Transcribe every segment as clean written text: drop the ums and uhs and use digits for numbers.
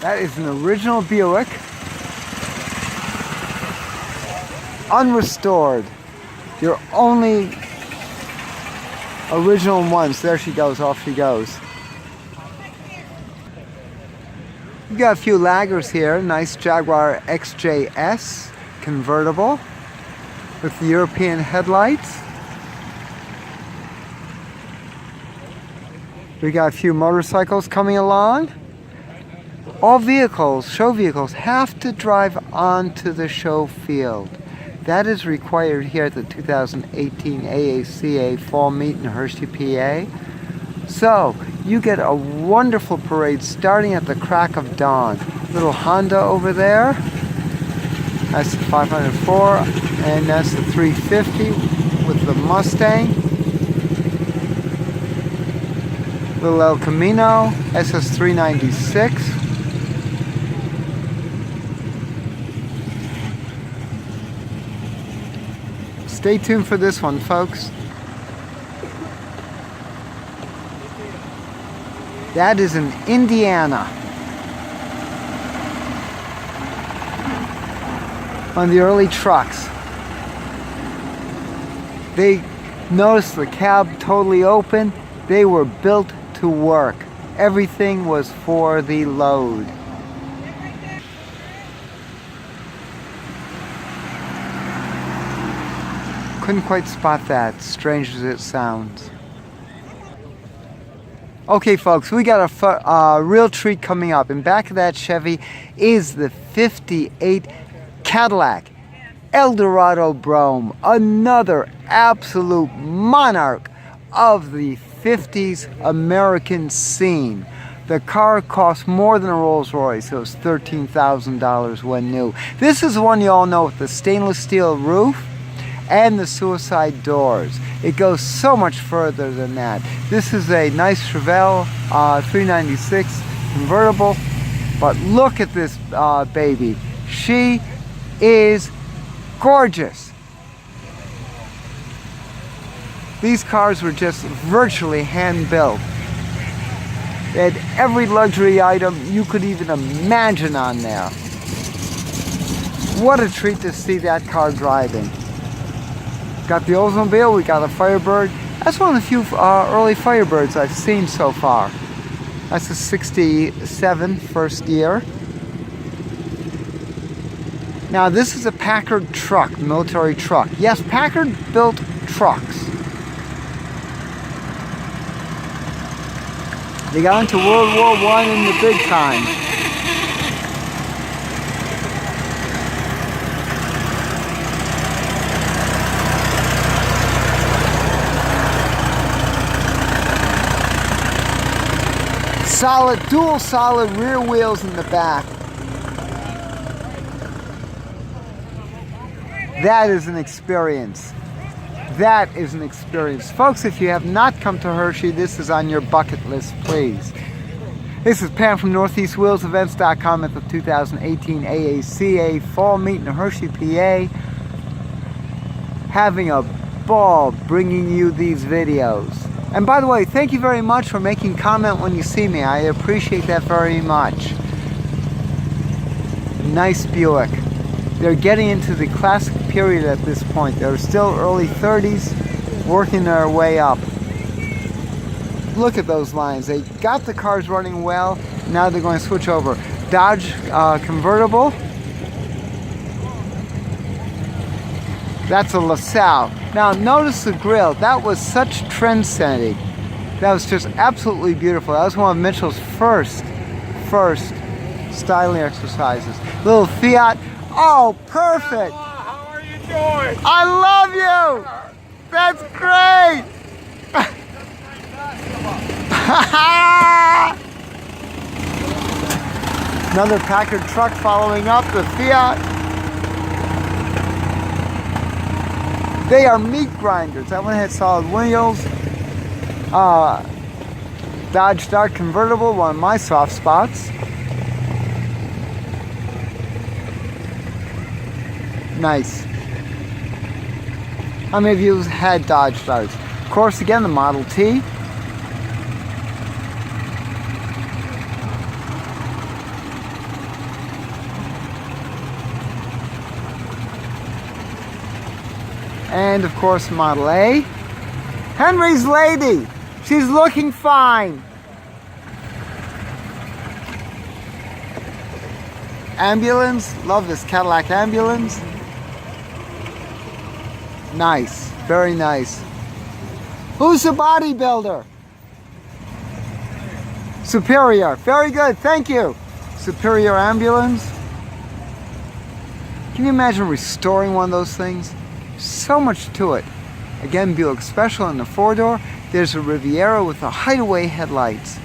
That is an original Buick. Unrestored. Your only original ones. There she goes, off she goes. You got a few laggers here. Nice Jaguar XJS convertible with the European headlights. We got a few motorcycles coming along. All vehicles, show vehicles, have to drive onto the show field. That is required here at the 2018 AACA Fall Meet in Hershey, PA. So, you get a wonderful parade starting at the crack of dawn. Little Honda over there. That's the 504, and that's the 350 with the Mustang. Little El Camino, SS396. Stay tuned for this one, folks. That is in Indiana. On the early trucks. They noticed the cab totally open. They were built to work. Everything was for the load. Couldn't quite spot that, strange as it sounds. Okay folks, we got a real treat coming up. In back of that Chevy is the 58 Cadillac Eldorado Brougham. Another absolute monarch of the 50s American scene. The car cost more than a Rolls Royce. It was $13,000 when new. This is one you all know with the stainless steel roof and the suicide doors. It goes so much further than that. This is a nice Chevelle 396 convertible, but look at this baby. She is gorgeous. These cars were just virtually hand-built. They had every luxury item you could even imagine on there. What a treat to see that car driving. Got the Oldsmobile, we got a Firebird. That's one of the few early Firebirds I've seen so far. That's a 67 first year. Now this is a Packard truck, military truck. Yes, Packard built trucks. They got into World War I in the big time. Dual solid rear wheels in the back. That is an experience. That is an experience. Folks, if you have not come to Hershey, this is on your bucket list, please. This is Pam from NortheastWheelsEvents.com at the 2018 AACA Fall Meet in Hershey, PA. Having a ball bringing you these videos. And by the way, thank you very much for making comment when you see me. I appreciate that very much. Nice Buick. They're getting into the classic period at this point. They're still early 30s, working their way up. Look at those lines. They got the cars running well. Now they're going to switch over. Dodge Convertible. That's a LaSalle. Now notice the grill. That was such trend setting. That was just absolutely beautiful. That was one of Mitchell's first styling exercises. Little Fiat. Oh, perfect. How are you doing? I love you. That's great. Another Packard truck following up the Fiat. They are meat grinders. That one had solid wheels. Dodge Dart Convertible, one of my soft spots. Nice. How many of you had Dodge Darts? Of course, again, the Model T. And of course, Model A. Henry's lady. She's looking fine. Ambulance. Love this Cadillac Ambulance. Nice. Very nice. Who's the bodybuilder? Superior. Very good. Thank you. Superior Ambulance. Can you imagine restoring one of those things? So much to it. Again, Buick Special in the 4-door. There's a Riviera with the hideaway headlights.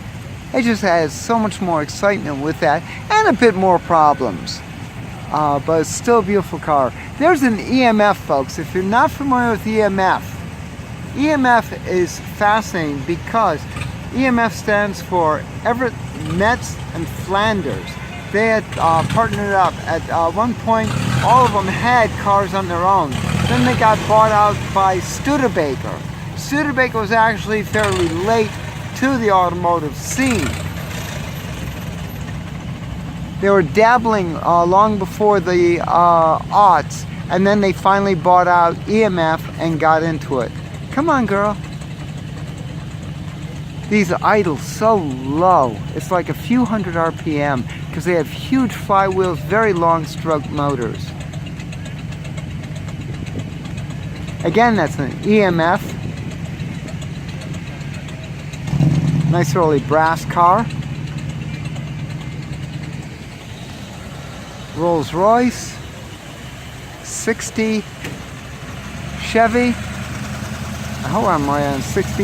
It just has so much more excitement with that and a bit more problems. But it's still a beautiful car. There's an EMF, folks. If you're not familiar with EMF, EMF is fascinating because EMF stands for Everett, Metz, and Flanders. They had partnered up. At one point, all of them had cars on their own. Then they got bought out by Studebaker. Studebaker was actually fairly late to the automotive scene. They were dabbling long before the aughts, and then they finally bought out EMF and got into it. Come on, girl. These idle so low. It's like a few hundred RPM because they have huge flywheels, very long stroke motors. Again, that's an EMF. Nice early brass car. Rolls Royce. 60. Chevy. I hope I'm right on 60.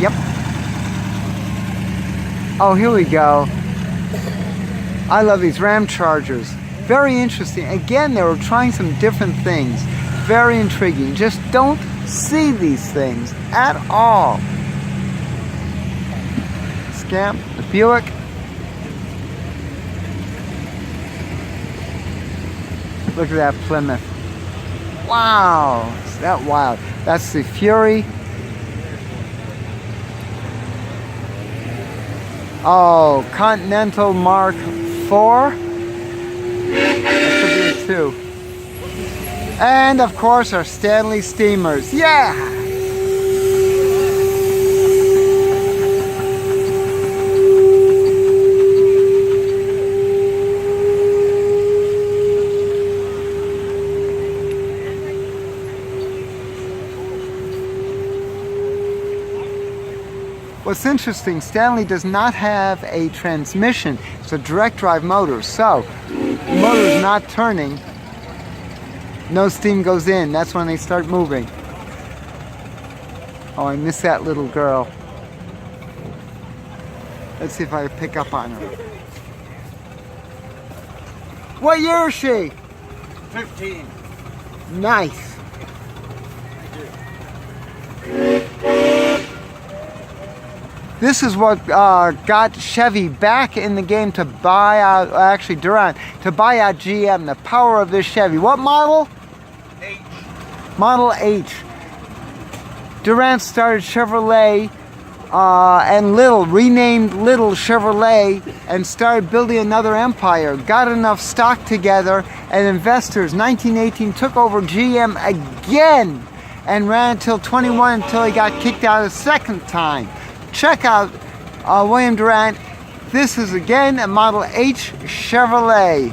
Yep. Oh, here we go. I love these Ram Chargers. Very interesting. Again, they were trying some different things. Very intriguing. Just don't see these things at all. Scamp, the Buick. Look at that Plymouth. Wow, is that wild? That's the Fury. Oh, Continental Mark IV. That could be a 2. And of course our Stanley Steamers. Yeah! What's interesting, Stanley does not have a transmission. It's a direct drive motor, so the motor is not turning. No steam goes in. That's when they start moving. Oh, I miss that little girl. Let's see if I can pick up on her. What year is she? 15. Nice. This is what got Chevy back in the game to buy out, actually Durant, to buy out GM, the power of this Chevy. What model? H. Model H. Durant started Chevrolet and renamed Little Chevrolet and started building another empire. Got enough stock together and investors, 1918, took over GM again and ran until 21 until he got kicked out a second time. Check out William Durant. This is again a Model H Chevrolet.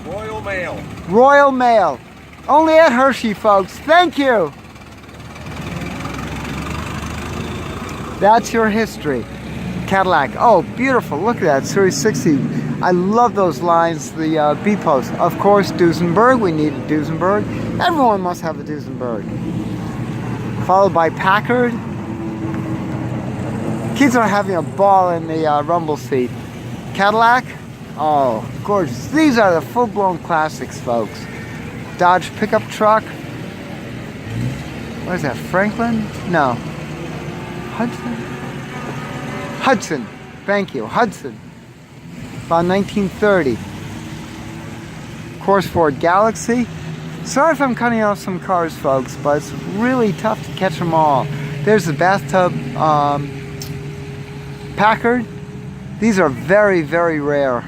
Royal Mail. Royal Mail. Only at Hershey, folks. Thank you. That's your history. Cadillac. Oh, beautiful. Look at that. Series 60. I love those lines. The B-post. Of course, Duesenberg. We need a Duesenberg. Everyone must have a Duesenberg. Followed by Packard. Kids are having a ball in the rumble seat. Cadillac. Oh, gorgeous. These are the full-blown classics, folks. Dodge pickup truck. What is that, Franklin? No. Hudson? Hudson. Thank you, Hudson. About 1930. Of course, Ford Galaxy. Sorry if I'm cutting off some cars, folks, but it's really tough to catch them all. There's the bathtub Packard. These are very, very rare.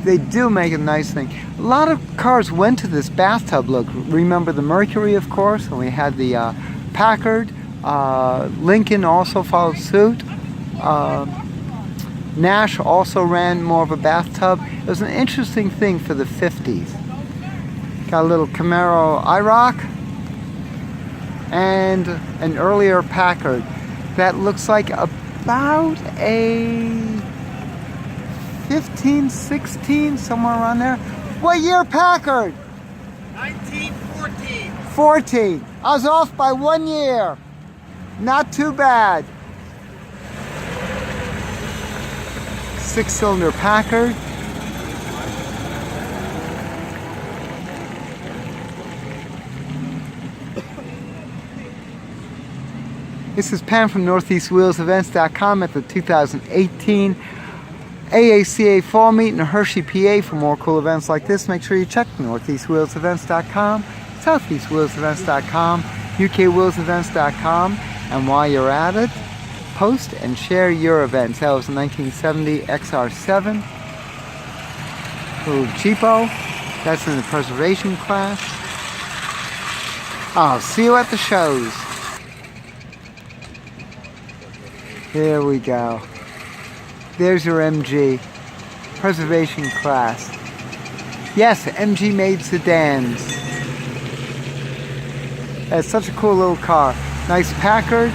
They do make a nice thing. A lot of cars went to this bathtub look. Remember the Mercury, of course, and we had the Packard. Lincoln also followed suit. Nash also ran more of a bathtub. It was an interesting thing for the 50s. Got a little Camaro IROC and an earlier Packard that looks like about a 15, 16, somewhere around there. What year Packard? 1914. 14. I was off by 1 year. Not too bad. 6-cylinder Packard. This is Pam from NortheastWheelsEvents.com at the 2018 AACA Fall Meet in Hershey, PA. For more cool events like this, make sure you check NortheastWheelsEvents.com, SoutheastWheelsEvents.com, UKWheelsEvents.com, and while you're at it, post and share your events. That was a 1970 XR7, a little cheapo. That's in the preservation class. I'll see you at the shows. There we go. There's your MG. Preservation class. Yes, MG made sedans. That's such a cool little car. Nice Packard.